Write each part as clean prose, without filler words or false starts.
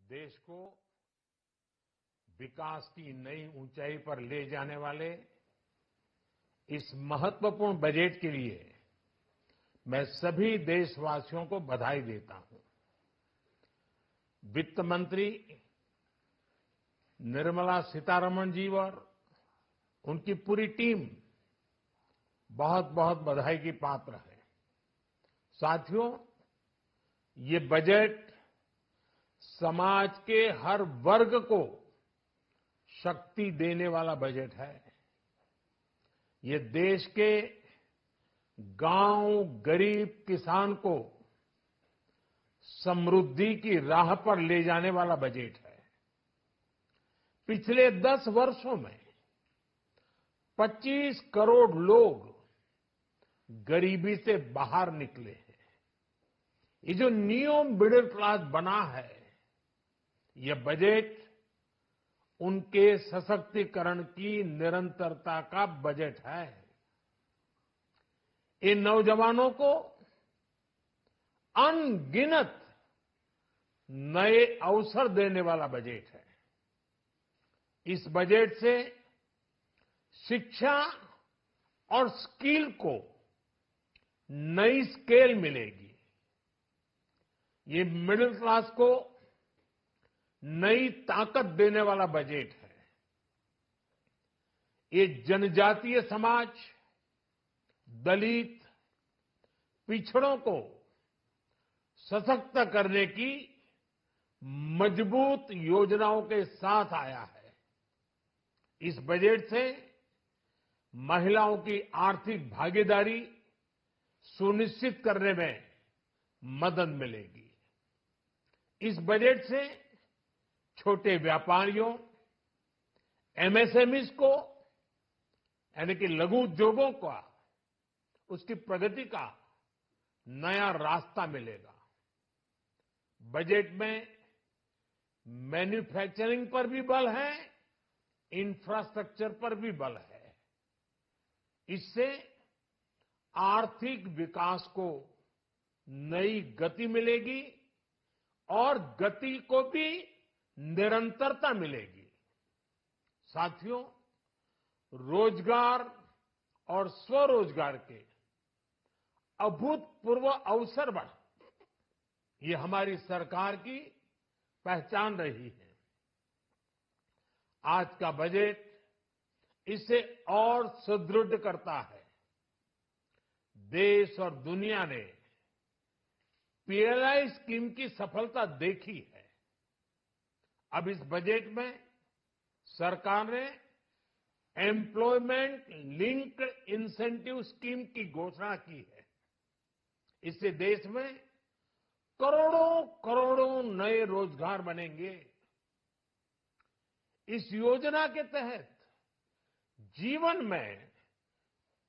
देश को विकास की नई ऊंचाई पर ले जाने वाले इस महत्वपूर्ण बजट के लिए मैं सभी देशवासियों को बधाई देता हूं। वित्त मंत्री निर्मला सीतारमण जी और उनकी पूरी टीम बहुत बहुत बधाई की पात्र है। साथियों, ये बजट समाज के हर वर्ग को शक्ति देने वाला बजट है। ये देश के गांव गरीब किसान को समृद्धि की राह पर ले जाने वाला बजट है। पिछले 10 वर्षों में 25 करोड़ लोग गरीबी से बाहर निकले हैं। ये जो न्यू मिडिल क्लास बना है, ये बजट उनके सशक्तिकरण की निरंतरता का बजट है। इन नौजवानों को अनगिनत नए अवसर देने वाला बजट है। इस बजट से शिक्षा और स्किल को नई स्केल मिलेगी। ये मिडिल क्लास को नई ताकत देने वाला बजट है। ये जनजातीय समाज, दलित, पिछड़ों को सशक्त करने की मजबूत योजनाओं के साथ आया है। इस बजट से महिलाओं की आर्थिक भागीदारी सुनिश्चित करने में मदद मिलेगी। इस बजट से छोटे व्यापारियों, एमएसएमईज को यानी कि लघु उद्योगों का उसकी प्रगति का नया रास्ता मिलेगा। बजट में मैन्युफैक्चरिंग पर भी बल है, इंफ्रास्ट्रक्चर पर भी बल है। इससे आर्थिक विकास को नई गति मिलेगी और गति को भी निरंतरता मिलेगी। साथियों, रोजगार और स्वरोजगार के अभूतपूर्व अवसर बढ़ ये हमारी सरकार की पहचान रही है। आज का बजट इसे और सुदृढ़ करता है। देश और दुनिया ने पीएलआई स्कीम की सफलता देखी है। अब इस बजट में सरकार ने एम्प्लॉयमेंट लिंक्ड इंसेंटिव स्कीम की घोषणा की है। इससे देश में करोड़ों करोड़ों नए रोजगार बनेंगे। इस योजना के तहत जीवन में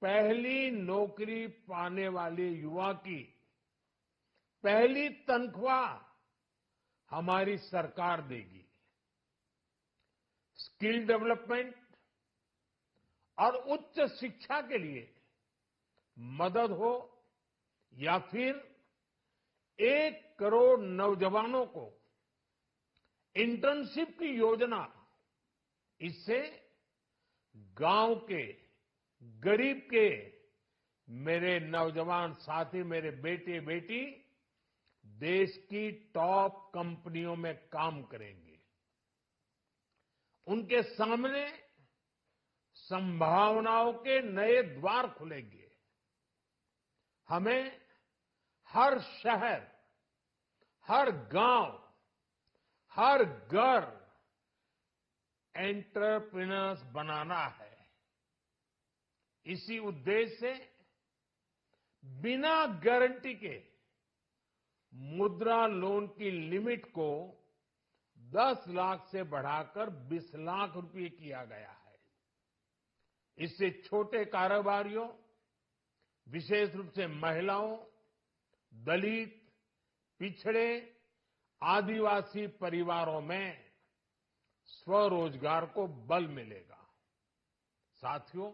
पहली नौकरी पाने वाले युवा की पहली तनख्वाह हमारी सरकार देगी। स्किल डेवलपमेंट और उच्च शिक्षा के लिए मदद हो या फिर 1 करोड़ नौजवानों को इंटर्नशिप की योजना, इससे गांव के गरीब के मेरे नौजवान साथी, मेरे बेटे बेटी देश की टॉप कंपनियों में काम करेंगे। उनके सामने संभावनाओं के नए द्वार खुलेंगे। हमें हर शहर, हर गांव, हर घर एंटरप्रेन्योर्स बनाना है। इसी उद्देश्य से बिना गारंटी के मुद्रा लोन की लिमिट को 10 लाख से बढ़ाकर 20 लाख रुपए किया गया है। इससे छोटे कारोबारियों, विशेष रूप से महिलाओं, दलित, पिछड़े, आदिवासी परिवारों में स्वरोजगार को बल मिलेगा। साथियों,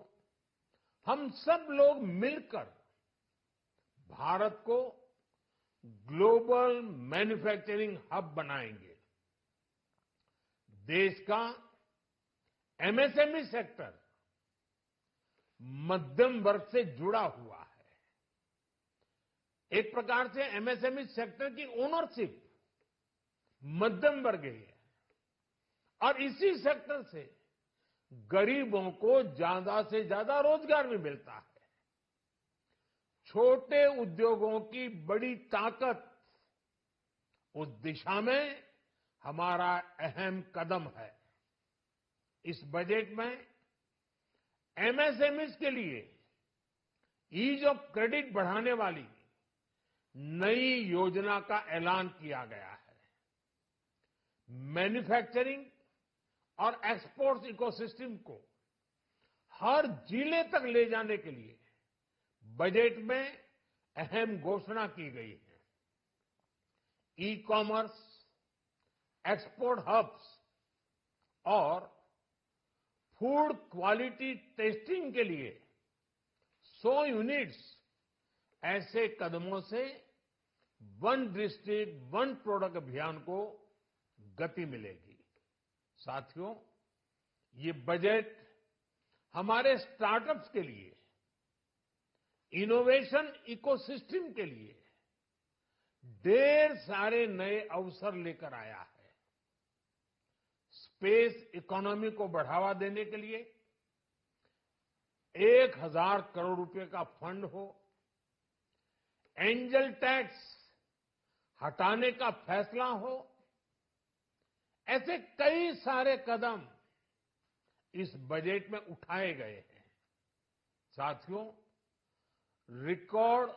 हम सब लोग मिलकर भारत को ग्लोबल मैन्युफैक्चरिंग हब बनाएंगे। देश का एमएसएमई सेक्टर मध्यम वर्ग से जुड़ा हुआ है। एक प्रकार से एमएसएमई सेक्टर की ओनरशिप मध्यम वर्ग ही है और इसी सेक्टर से गरीबों को ज्यादा से ज्यादा रोजगार भी मिलता है। छोटे उद्योगों की बड़ी ताकत, उस दिशा में हमारा अहम कदम है। इस बजट में एमएसएमईज के लिए ईज ऑफ क्रेडिट बढ़ाने वाली नई योजना का ऐलान किया गया है। मैन्युफैक्चरिंग और एक्सपोर्ट्स इकोसिस्टम को हर जिले तक ले जाने के लिए बजट में अहम घोषणा की गई है। ई कॉमर्स, एक्सपोर्ट हब्स और फूड क्वालिटी टेस्टिंग के लिए 100 यूनिट्स, ऐसे कदमों से वन डिस्ट्रिक्ट वन प्रोडक्ट अभियान को गति मिलेगी। साथियों, ये बजट हमारे स्टार्टअप्स के लिए, इनोवेशन इकोसिस्टम के लिए ढेर सारे नए अवसर लेकर आया है। स्पेस इकोनॉमी को बढ़ावा देने के लिए 1000 करोड़ रुपए का फंड हो, एंजल टैक्स हटाने का फैसला हो, ऐसे कई सारे कदम इस बजट में उठाए गए हैं। साथियों, रिकॉर्ड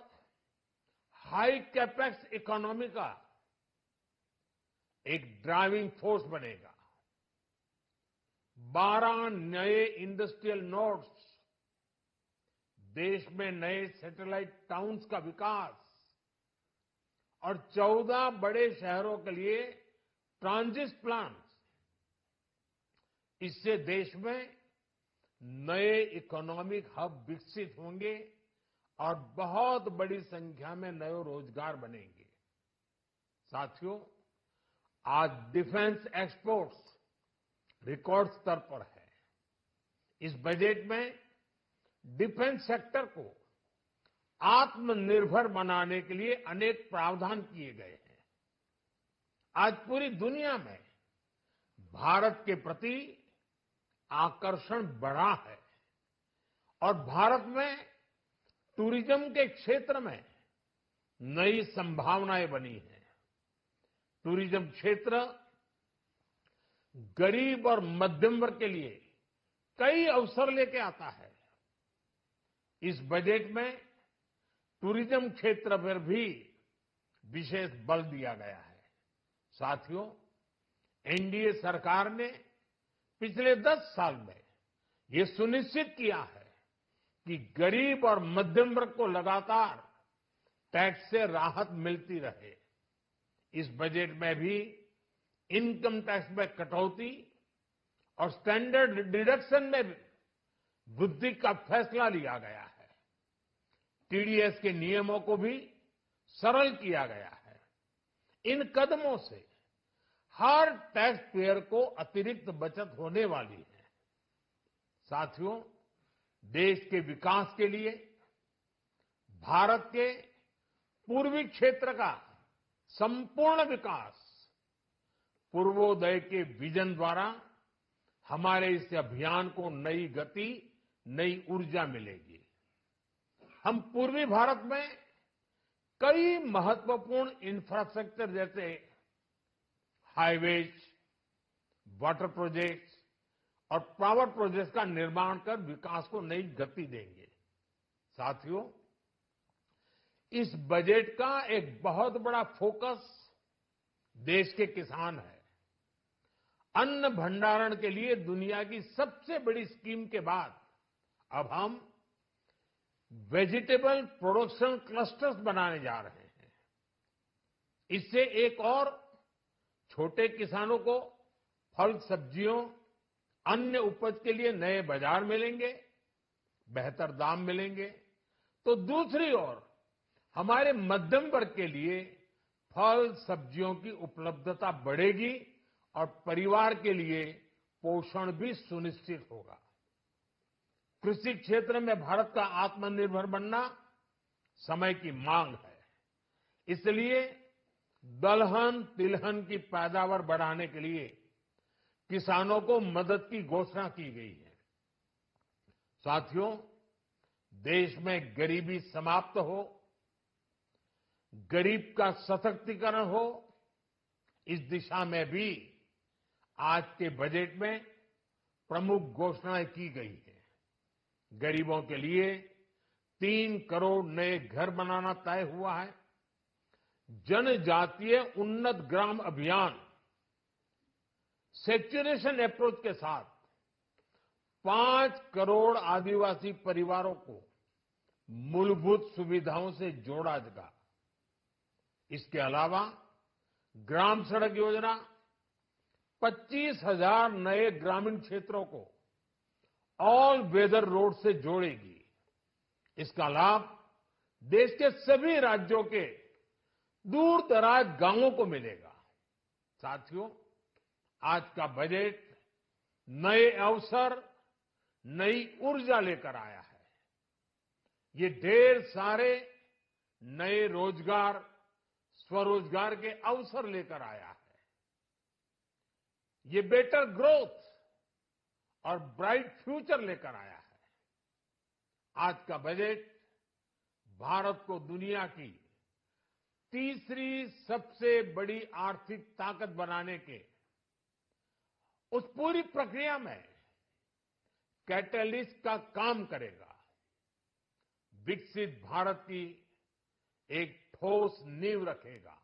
हाई कैपेक्स इकोनॉमी का एक ड्राइविंग फोर्स बनेगा। 12 नए इंडस्ट्रियल नोड्स, देश में नए सैटेलाइट टाउन्स का विकास और 14 बड़े शहरों के लिए ट्रांजिट प्लान्स, इससे देश में नए इकोनॉमिक हब विकसित होंगे और बहुत बड़ी संख्या में नए रोजगार बनेंगे। साथियों, आज डिफेंस एक्सपोर्ट्स रिकॉर्ड स्तर पर है। इस बजट में डिफेंस सेक्टर को आत्मनिर्भर बनाने के लिए अनेक प्रावधान किए गए हैं। आज पूरी दुनिया में भारत के प्रति आकर्षण बढ़ा है और भारत में टूरिज्म के क्षेत्र में नई संभावनाएं बनी हैं। टूरिज्म क्षेत्र गरीब और मध्यम वर्ग के लिए कई अवसर लेके आता है। इस बजट में टूरिज्म क्षेत्र पर भी विशेष बल दिया गया है। साथियों, एनडीए सरकार ने पिछले 10 साल में ये सुनिश्चित किया है कि गरीब और मध्यम वर्ग को लगातार टैक्स से राहत मिलती रहे। इस बजट में भी इनकम टैक्स में कटौती और स्टैंडर्ड डिडक्शन में वृद्धि का फैसला लिया गया है। टीडीएस के नियमों को भी सरल किया गया है। इन कदमों से हर टैक्स पेयर को अतिरिक्त बचत होने वाली है। साथियों, देश के विकास के लिए भारत के पूर्वी क्षेत्र का संपूर्ण विकास पूर्वोदय के विजन द्वारा हमारे इस अभियान को नई गति, नई ऊर्जा मिलेगी। हम पूर्वी भारत में कई महत्वपूर्ण इंफ्रास्ट्रक्चर जैसे हाईवेज, वाटर प्रोजेक्ट्स और पावर प्रोजेक्ट्स का निर्माण कर विकास को नई गति देंगे। साथियों, इस बजट का एक बहुत बड़ा फोकस देश के किसान है। अन्न भंडारण के लिए दुनिया की सबसे बड़ी स्कीम के बाद अब हम वेजिटेबल प्रोडक्शन क्लस्टर्स बनाने जा रहे हैं। इससे एक और छोटे किसानों को फल, सब्जियों, अन्य उपज के लिए नए बाजार मिलेंगे, बेहतर दाम मिलेंगे। तो दूसरी ओर हमारे मध्यम वर्ग के लिए फल, सब्जियों की उपलब्धता बढ़ेगी और परिवार के लिए पोषण भी सुनिश्चित होगा। कृषि क्षेत्र में भारत का आत्मनिर्भर बनना समय की मांग है। इसलिए दलहन तिलहन की पैदावार बढ़ाने के लिए किसानों को मदद की घोषणा की गई है। साथियों, देश में गरीबी समाप्त हो, गरीब का सशक्तिकरण हो, इस दिशा में भी आज के बजट में प्रमुख घोषणाएं की गई हैं। गरीबों के लिए 3 करोड़ नए घर बनाना तय हुआ है। जनजातीय उन्नत ग्राम अभियान सेक्चुरेशन अप्रोच के साथ 5 करोड़ आदिवासी परिवारों को मूलभूत सुविधाओं से जोड़ा जाएगा। इसके अलावा ग्राम सड़क योजना 25,000 नए ग्रामीण क्षेत्रों को ऑल वेदर रोड से जोड़ेगी। इसका लाभ देश के सभी राज्यों के दूर दराज गांवों को मिलेगा। साथियों, आज का बजट नए अवसर, नई ऊर्जा लेकर आया है। ये ढेर सारे नए रोजगार, स्वरोजगार के अवसर लेकर आया है। ये बेटर ग्रोथ और ब्राइट फ्यूचर लेकर आया है। आज का बजट भारत को दुनिया की तीसरी सबसे बड़ी आर्थिक ताकत बनाने के उस पूरी प्रक्रिया में कैटलिस्ट का काम करेगा। विकसित भारत की एक ठोस नींव रखेगा।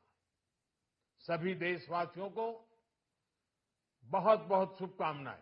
सभी देशवासियों को बहुत बहुत शुभकामनाएं।